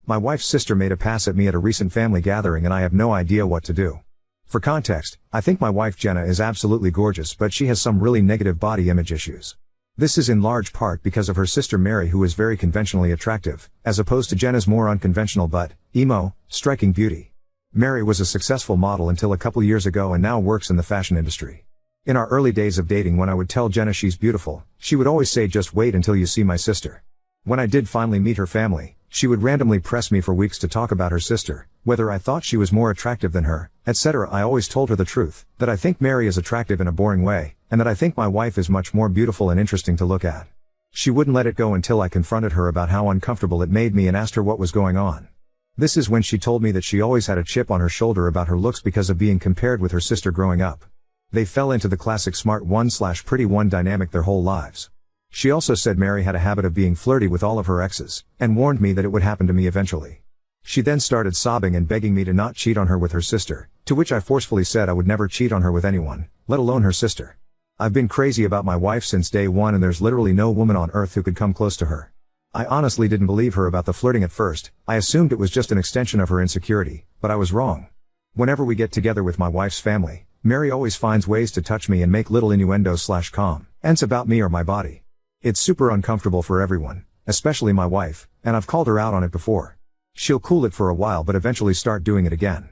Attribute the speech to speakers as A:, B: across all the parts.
A: My wife's sister made a pass at me at a recent family gathering and I have no idea what to do. For context, I think my wife Jenna is absolutely gorgeous, but she has some really negative body image issues. This is in large part because of her sister Mary, who is very conventionally attractive, as opposed to Jenna's more unconventional but, emo, striking beauty. Mary was a successful model until a couple years ago and now works in the fashion industry. In our early days of dating, when I would tell Jenna she's beautiful, she would always say, "Just wait until you see my sister." When I did finally meet her family, she would randomly press me for weeks to talk about her sister, whether I thought she was more attractive than her, etc. I always told her the truth, that I think Mary is attractive in a boring way, and that I think my wife is much more beautiful and interesting to look at. She wouldn't let it go until I confronted her about how uncomfortable it made me and asked her what was going on. This is when she told me that she always had a chip on her shoulder about her looks because of being compared with her sister growing up. They fell into the classic smart one/pretty one dynamic their whole lives. She also said Mary had a habit of being flirty with all of her exes, and warned me that it would happen to me eventually. She then started sobbing and begging me to not cheat on her with her sister, to which I forcefully said I would never cheat on her with anyone, let alone her sister. I've been crazy about my wife since day one, and there's literally no woman on earth who could come close to her. I honestly didn't believe her about the flirting at first. I assumed it was just an extension of her insecurity, but I was wrong. Whenever we get together with my wife's family, Mary always finds ways to touch me and make little innuendos/comments about me or my body. It's super uncomfortable for everyone, especially my wife, and I've called her out on it before. She'll cool it for a while but eventually start doing it again.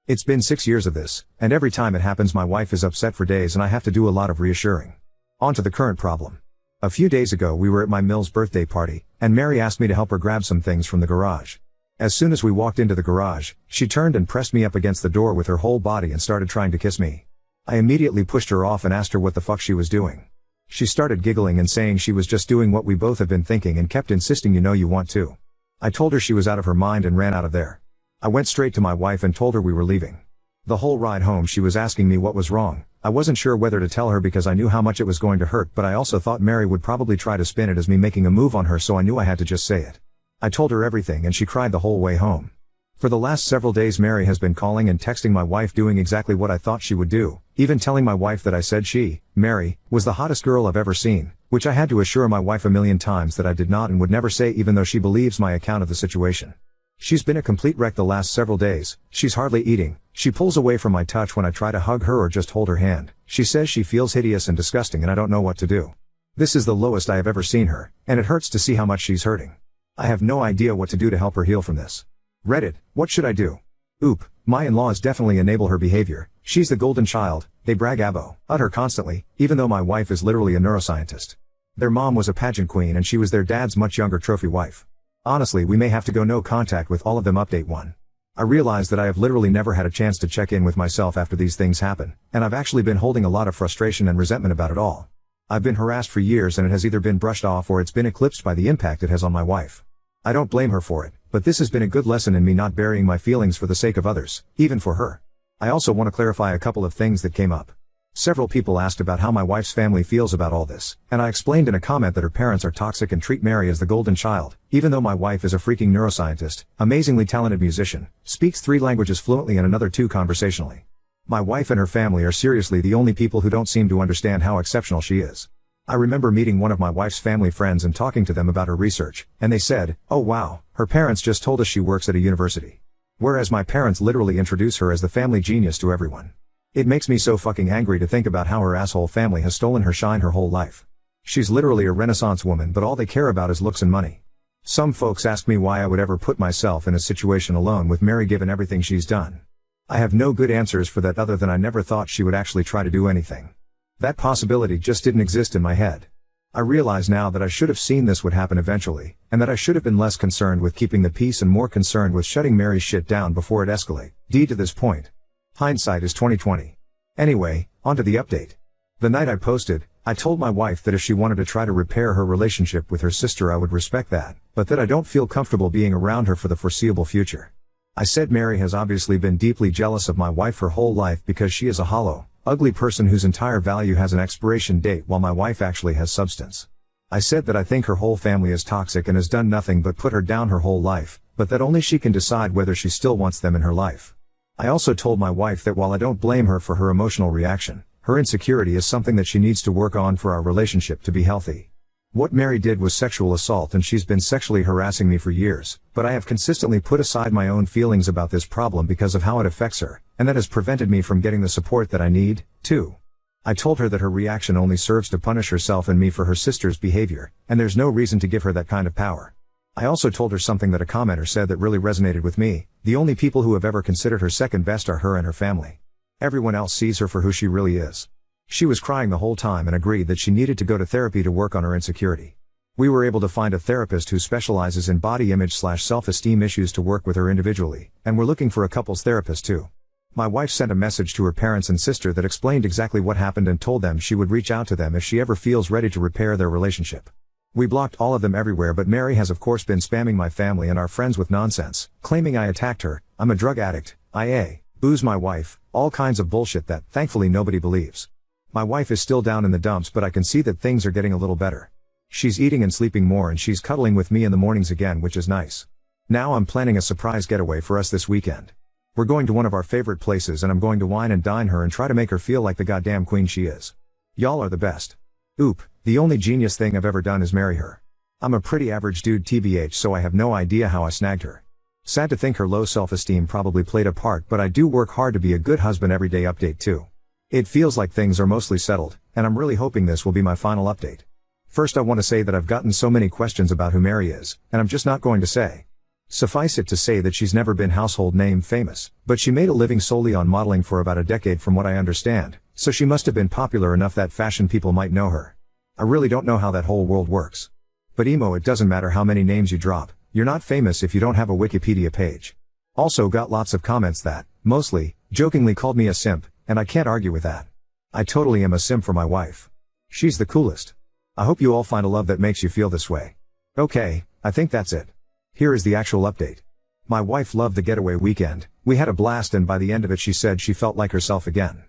A: It's been 6 years of this, and every time it happens my wife is upset for days and I have to do a lot of reassuring. On to the current problem. A few days ago we were at my Mill's birthday party, and Mary asked me to help her grab some things from the garage. As soon as we walked into the garage, she turned and pressed me up against the door with her whole body and started trying to kiss me. I immediately pushed her off and asked her what the fuck she was doing. She started giggling and saying she was just doing what we both have been thinking and kept insisting, "You know you want to." I told her she was out of her mind and ran out of there. I went straight to my wife and told her we were leaving. The whole ride home she was asking me what was wrong. I wasn't sure whether to tell her because I knew how much it was going to hurt, but I also thought Mary would probably try to spin it as me making a move on her, so I knew I had to just say it. I told her everything and she cried the whole way home. For the last several days Mary has been calling and texting my wife doing exactly what I thought she would do, even telling my wife that I said she, Mary, was the hottest girl I've ever seen, which I had to assure my wife a million times that I did not and would never say, even though she believes my account of the situation. She's been a complete wreck the last several days. She's hardly eating. She pulls away from my touch when I try to hug her or just hold her hand. She says she feels hideous and disgusting and I don't know what to do. This is the lowest I have ever seen her, and it hurts to see how much she's hurting. I have no idea what to do to help her heal from this. Reddit, what should I do? Oop, my in-laws definitely enable her behavior. She's the golden child, they brag at her constantly, even though my wife is literally a neuroscientist. Their mom was a pageant queen and she was their dad's much younger trophy wife. Honestly, we may have to go no contact with all of them. Update 1. I realize that I have literally never had a chance to check in with myself after these things happen, and I've actually been holding a lot of frustration and resentment about it all. I've been harassed for years and it has either been brushed off or it's been eclipsed by the impact it has on my wife. I don't blame her for it, but this has been a good lesson in me not burying my feelings for the sake of others, even for her. I also want to clarify a couple of things that came up. Several people asked about how my wife's family feels about all this, and I explained in a comment that her parents are toxic and treat Mary as the golden child, even though my wife is a freaking neuroscientist, amazingly talented musician, speaks 3 languages fluently and another 2 conversationally. My wife and her family are seriously the only people who don't seem to understand how exceptional she is. I remember meeting one of my wife's family friends and talking to them about her research, and they said, "Oh wow, her parents just told us she works at a university." Whereas my parents literally introduce her as the family genius to everyone. It makes me so fucking angry to think about how her asshole family has stolen her shine her whole life. She's literally a Renaissance woman, but all they care about is looks and money. Some folks ask me why I would ever put myself in a situation alone with Mary given everything she's done. I have no good answers for that other than I never thought she would actually try to do anything. That possibility just didn't exist in my head. I realize now that I should have seen this would happen eventually, and that I should have been less concerned with keeping the peace and more concerned with shutting Mary's shit down before it escalated. To this point. Hindsight is 20/20. Anyway, onto the update. The night I posted, I told my wife that if she wanted to try to repair her relationship with her sister I would respect that, but that I don't feel comfortable being around her for the foreseeable future. I said Mary has obviously been deeply jealous of my wife her whole life because she is a hollow, ugly person whose entire value has an expiration date while my wife actually has substance. I said that I think her whole family is toxic and has done nothing but put her down her whole life, but that only she can decide whether she still wants them in her life. I also told my wife that while I don't blame her for her emotional reaction, her insecurity is something that she needs to work on for our relationship to be healthy. What Mary did was sexual assault and she's been sexually harassing me for years, but I have consistently put aside my own feelings about this problem because of how it affects her, and that has prevented me from getting the support that I need. 2. I told her that her reaction only serves to punish herself and me for her sister's behavior, and there's no reason to give her that kind of power. I also told her something that a commenter said that really resonated with me: the only people who have ever considered her second best are her and her family. Everyone else sees her for who she really is. She was crying the whole time and agreed that she needed to go to therapy to work on her insecurity. We were able to find a therapist who specializes in body image/self-esteem issues to work with her individually, and we're looking for a couples therapist too. My wife sent a message to her parents and sister that explained exactly what happened and told them she would reach out to them if she ever feels ready to repair their relationship. We blocked all of them everywhere, but Mary has of course been spamming my family and our friends with nonsense, claiming I attacked her, I'm a drug addict, I booze my wife, all kinds of bullshit that, thankfully, nobody believes. My wife is still down in the dumps, but I can see that things are getting a little better. She's eating and sleeping more and she's cuddling with me in the mornings again, which is nice. Now I'm planning a surprise getaway for us this weekend. We're going to one of our favorite places and I'm going to wine and dine her and try to make her feel like the goddamn queen she is. Y'all are the best. Oop, the only genius thing I've ever done is marry her. I'm a pretty average dude tbh, so I have no idea how I snagged her. Sad to think her low self-esteem probably played a part, but I do work hard to be a good husband every day. Update 2. It feels like things are mostly settled, and I'm really hoping this will be my final update. First, I want to say that I've gotten so many questions about who Mary is, and I'm just not going to say. Suffice it to say that she's never been household name famous, but she made a living solely on modeling for about a decade from what I understand, so she must have been popular enough that fashion people might know her. I really don't know how that whole world works. But emo, it doesn't matter how many names you drop, you're not famous if you don't have a Wikipedia page. Also got lots of comments that, mostly, jokingly called me a simp, and I can't argue with that. I totally am a simp for my wife. She's the coolest. I hope you all find a love that makes you feel this way. Okay, I think that's it. Here is the actual update. My wife loved the getaway weekend, we had a blast, and by the end of it she said she felt like herself again.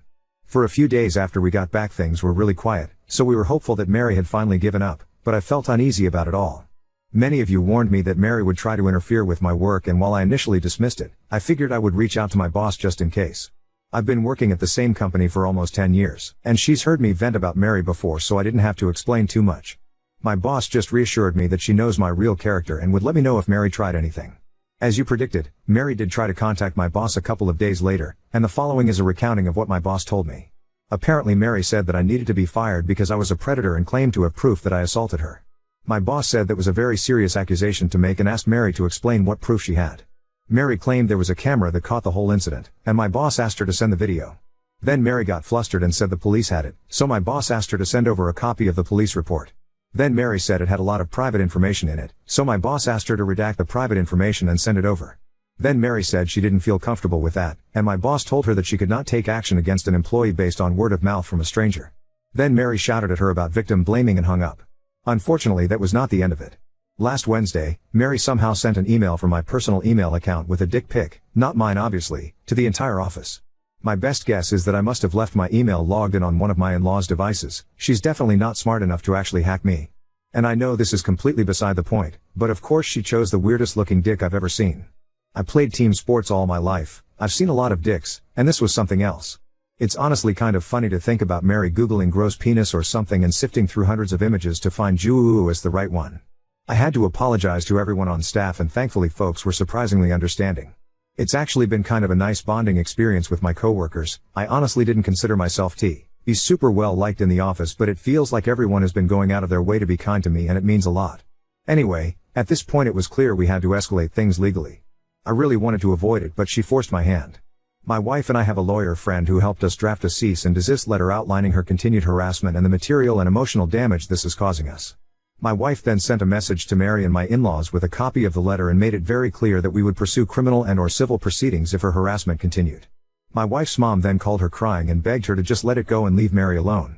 A: For a few days after we got back things were really quiet, so we were hopeful that Mary had finally given up, but I felt uneasy about it all. Many of you warned me that Mary would try to interfere with my work, and while I initially dismissed it, I figured I would reach out to my boss just in case. I've been working at the same company for almost 10 years, and she's heard me vent about Mary before, so I didn't have to explain too much. My boss just reassured me that she knows my real character and would let me know if Mary tried anything. As you predicted, Mary did try to contact my boss a couple of days later, and the following is a recounting of what my boss told me. Apparently Mary said that I needed to be fired because I was a predator and claimed to have proof that I assaulted her. My boss said that was a very serious accusation to make and asked Mary to explain what proof she had. Mary claimed there was a camera that caught the whole incident, and my boss asked her to send the video. Then Mary got flustered and said the police had it, so my boss asked her to send over a copy of the police report. Then Mary said it had a lot of private information in it, so my boss asked her to redact the private information and send it over. Then Mary said she didn't feel comfortable with that, and my boss told her that she could not take action against an employee based on word of mouth from a stranger. Then Mary shouted at her about victim blaming and hung up. Unfortunately, that was not the end of it. Last Wednesday, Mary somehow sent an email from my personal email account with a dick pic, not mine obviously, to the entire office. My best guess is that I must have left my email logged in on one of my in-laws' devices. She's definitely not smart enough to actually hack me. And I know this is completely beside the point, but of course she chose the weirdest looking dick I've ever seen. I played team sports all my life, I've seen a lot of dicks, and this was something else. It's honestly kind of funny to think about Mary googling gross penis or something and sifting through hundreds of images to find Juu as the right one. I had to apologize to everyone on staff, and thankfully folks were surprisingly understanding. It's actually been kind of a nice bonding experience with my coworkers. I honestly didn't consider myself to be super well liked in the office, but it feels like everyone has been going out of their way to be kind to me, and it means a lot. Anyway, at this point it was clear we had to escalate things legally. I really wanted to avoid it, but she forced my hand. My wife and I have a lawyer friend who helped us draft a cease and desist letter outlining her continued harassment and the material and emotional damage this is causing us. My wife then sent a message to Mary and my in-laws with a copy of the letter and made it very clear that we would pursue criminal and/or civil proceedings if her harassment continued. My wife's mom then called her crying and begged her to just let it go and leave Mary alone.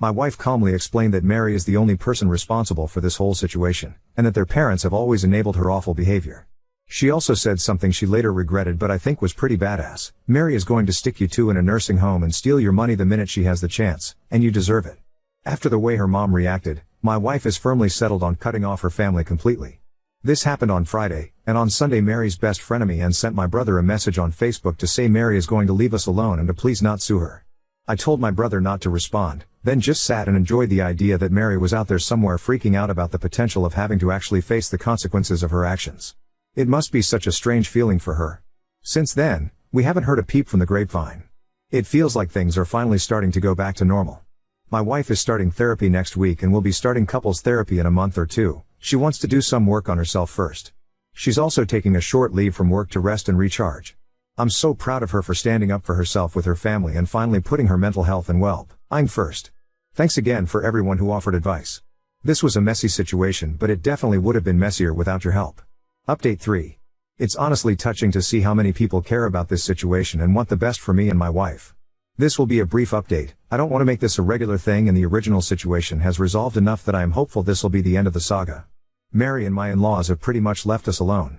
A: My wife calmly explained that Mary is the only person responsible for this whole situation, and that their parents have always enabled her awful behavior. She also said something she later regretted but I think was pretty badass. Mary is going to stick you two in a nursing home and steal your money the minute she has the chance, and you deserve it. After the way her mom reacted, my wife is firmly settled on cutting off her family completely. This happened on Friday, and on Sunday Mary's best frenemy and sent my brother a message on Facebook to say Mary is going to leave us alone and to please not sue her. I told my brother not to respond, Then just sat and enjoyed the idea that Mary was out there somewhere freaking out about the potential of having to actually face the consequences of her actions. It must be such a strange feeling for her. Since then, we haven't heard a peep from the grapevine. It feels like things are finally starting to go back to normal. My wife is starting therapy next week and will be starting couples therapy in a month or two. She wants to do some work on herself first. She's also taking a short leave from work to rest and recharge. I'm so proud of her for standing up for herself with her family and finally putting her mental health and well-being first. Thanks again for everyone who offered advice. This was a messy situation, but it definitely would have been messier without your help. Update 3. It's honestly touching to see how many people care about this situation and want the best for me and my wife. This will be a brief update. I don't want to make this a regular thing, and the original situation has resolved enough that I am hopeful this will be the end of the saga. Mary and my in-laws have pretty much left us alone.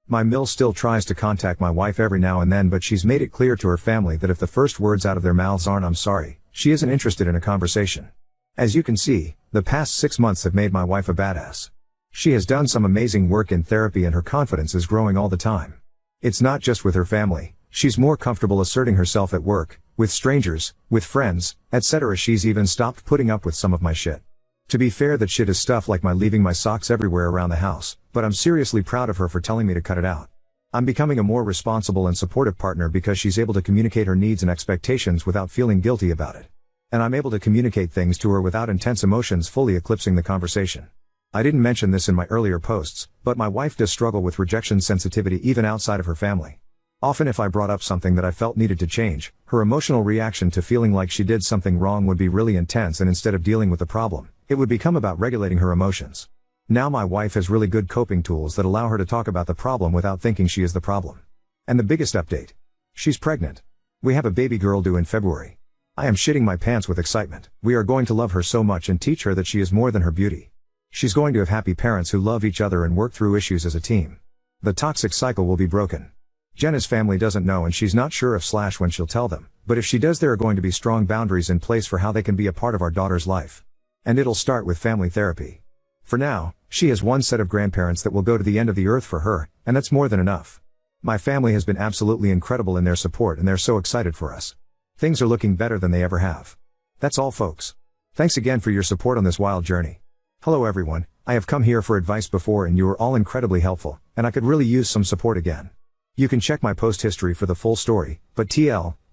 A: My mill still tries to contact my wife every now and then, but she's made it clear to her family that if the first words out of their mouths aren't "I'm sorry," she isn't interested in a conversation. As you can see, the past 6 months have made my wife a badass. She has done some amazing work in therapy and her confidence is growing all the time. It's not just with her family, she's more comfortable asserting herself at work, with strangers, with friends, etc. She's even stopped putting up with some of my shit. To be fair, that shit is stuff like my leaving my socks everywhere around the house, but I'm seriously proud of her for telling me to cut it out. I'm becoming a more responsible and supportive partner because she's able to communicate her needs and expectations without feeling guilty about it. And I'm able to communicate things to her without intense emotions fully eclipsing the conversation. I didn't mention this in my earlier posts, but my wife does struggle with rejection sensitivity even outside of her family. Often if I brought up something that I felt needed to change, her emotional reaction to feeling like she did something wrong would be really intense, and instead of dealing with the problem, it would become about regulating her emotions. Now my wife has really good coping tools that allow her to talk about the problem without thinking she is the problem. And the biggest update. She's pregnant. We have a baby girl due in February. I am shitting my pants with excitement. We are going to love her so much and teach her that she is more than her beauty. She's going to have happy parents who love each other and work through issues as a team. The toxic cycle will be broken. Jenna's family doesn't know, and she's not sure if / when she'll tell them, but if she does, there are going to be strong boundaries in place for how they can be a part of our daughter's life. And it'll start with family therapy. For now, she has one set of grandparents that will go to the end of the earth for her, and that's more than enough. My family has been absolutely incredible in their support, and they're so excited for us. Things are looking better than they ever have. That's all, folks. Thanks again for your support on this wild journey. Hello everyone, I have come here for advice before and you were all incredibly helpful, and I could really use some support again. You can check my post history for the full story, but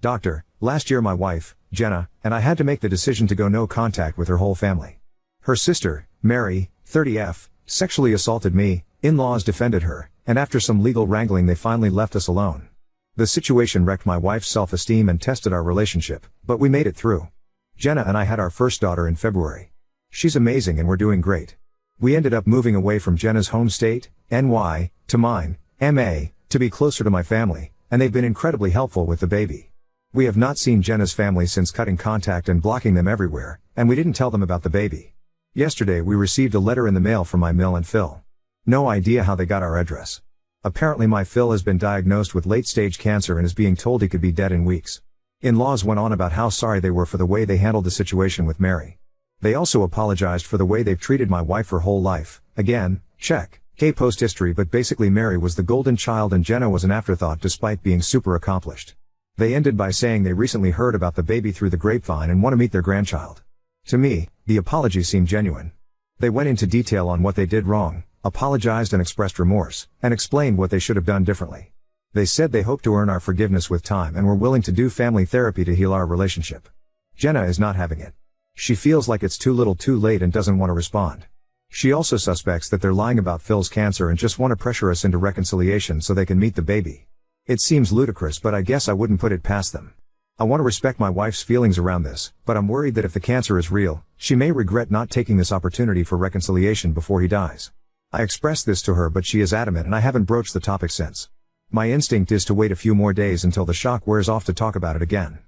A: doctor, last year my wife, Jenna, and I had to make the decision to go no contact with her whole family. Her sister, Mary, 30F, sexually assaulted me, in-laws defended her, and after some legal wrangling they finally left us alone. The situation wrecked my wife's self-esteem and tested our relationship, but we made it through. Jenna and I had our first daughter in February. She's amazing and we're doing great. We ended up moving away from Jenna's home state, NY, to mine, MA, to be closer to my family, and they've been incredibly helpful with the baby. We have not seen Jenna's family since cutting contact and blocking them everywhere, and we didn't tell them about the baby. Yesterday we received a letter in the mail from my mill and Phil. No idea how they got our address. Apparently my Phil has been diagnosed with late-stage cancer and is being told he could be dead in weeks. In-laws went on about how sorry they were for the way they handled the situation with Mary. They also apologized for the way they've treated my wife her whole life. Again, check. Post history, but basically Mary was the golden child and Jenna was an afterthought despite being super accomplished. They ended by saying they recently heard about the baby through the grapevine and want to meet their grandchild. To me, the apology seemed genuine. They went into detail on what they did wrong, apologized and expressed remorse, and explained what they should have done differently. They said they hope to earn our forgiveness with time and were willing to do family therapy to heal our relationship. Jenna is not having it. She feels like it's too little too late and doesn't want to respond. She also suspects that they're lying about Phil's cancer and just want to pressure us into reconciliation so they can meet the baby. It seems ludicrous, but I guess I wouldn't put it past them. I want to respect my wife's feelings around this, but I'm worried that if the cancer is real, she may regret not taking this opportunity for reconciliation before he dies. I expressed this to her, but she is adamant and I haven't broached the topic since. My instinct is to wait a few more days until the shock wears off to talk about it again.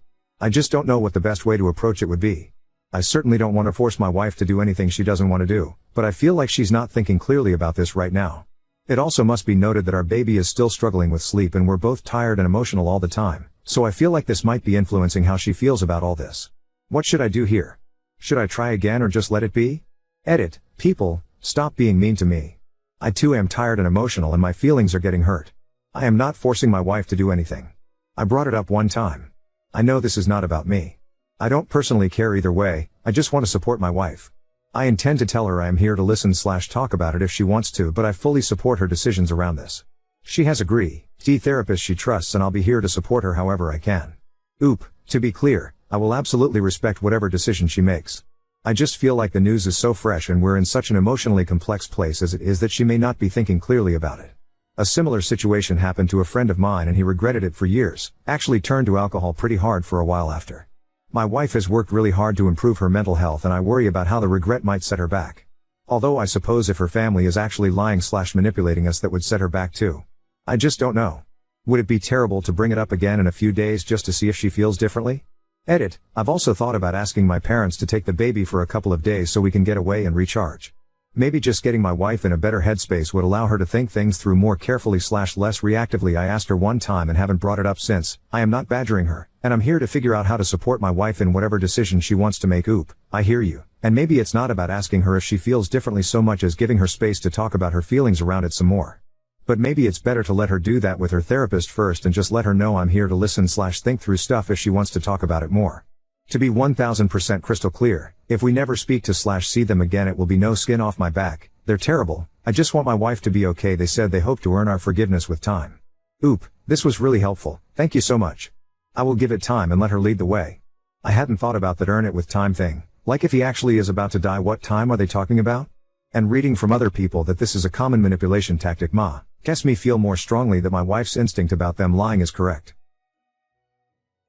A: I just don't know what the best way to approach it would be. I certainly don't want to force my wife to do anything she doesn't want to do, but I feel like she's not thinking clearly about this right now. It also must be noted that our baby is still struggling with sleep and we're both tired and emotional all the time, so I feel like this might be influencing how she feels about all this. What should I do here? Should I try again or just let it be? Edit, people, stop being mean to me. I too am tired and emotional and my feelings are getting hurt. I am not forcing my wife to do anything. I brought it up one time. I know this is not about me. I don't personally care either way, I just want to support my wife. I intend to tell her I am here to listen/talk about it if she wants to, but I fully support her decisions around this. She has a therapist she trusts and I'll be here to support her however I can. Oop, to be clear, I will absolutely respect whatever decision she makes. I just feel like the news is so fresh and we're in such an emotionally complex place as it is that she may not be thinking clearly about it. A similar situation happened to a friend of mine and he regretted it for years, actually turned to alcohol pretty hard for a while after. My wife has worked really hard to improve her mental health and I worry about how the regret might set her back. Although I suppose if her family is actually lying/manipulating us that would set her back too. I just don't know. Would it be terrible to bring it up again in a few days just to see if she feels differently? Edit, I've also thought about asking my parents to take the baby for a couple of days so we can get away and recharge. Maybe just getting my wife in a better headspace would allow her to think things through more carefully/less reactively. I asked her one time and haven't brought it up since. I am not badgering her, and I'm here to figure out how to support my wife in whatever decision she wants to make. Oop, I hear you. And maybe it's not about asking her if she feels differently so much as giving her space to talk about her feelings around it some more. But maybe it's better to let her do that with her therapist first and just let her know I'm here to listen/think through stuff if she wants to talk about it more. To be 1000% crystal clear, if we never speak to/see them again it will be no skin off my back. They're terrible. I just want my wife to be okay. They said they hope to earn our forgiveness with time. Oop, this was really helpful. Thank you so much. I will give it time and let her lead the way. I hadn't thought about that earn it with time thing. Like if he actually is about to die, what time are they talking about? And reading from other people that this is a common manipulation tactic guess me feel more strongly that my wife's instinct about them lying is correct.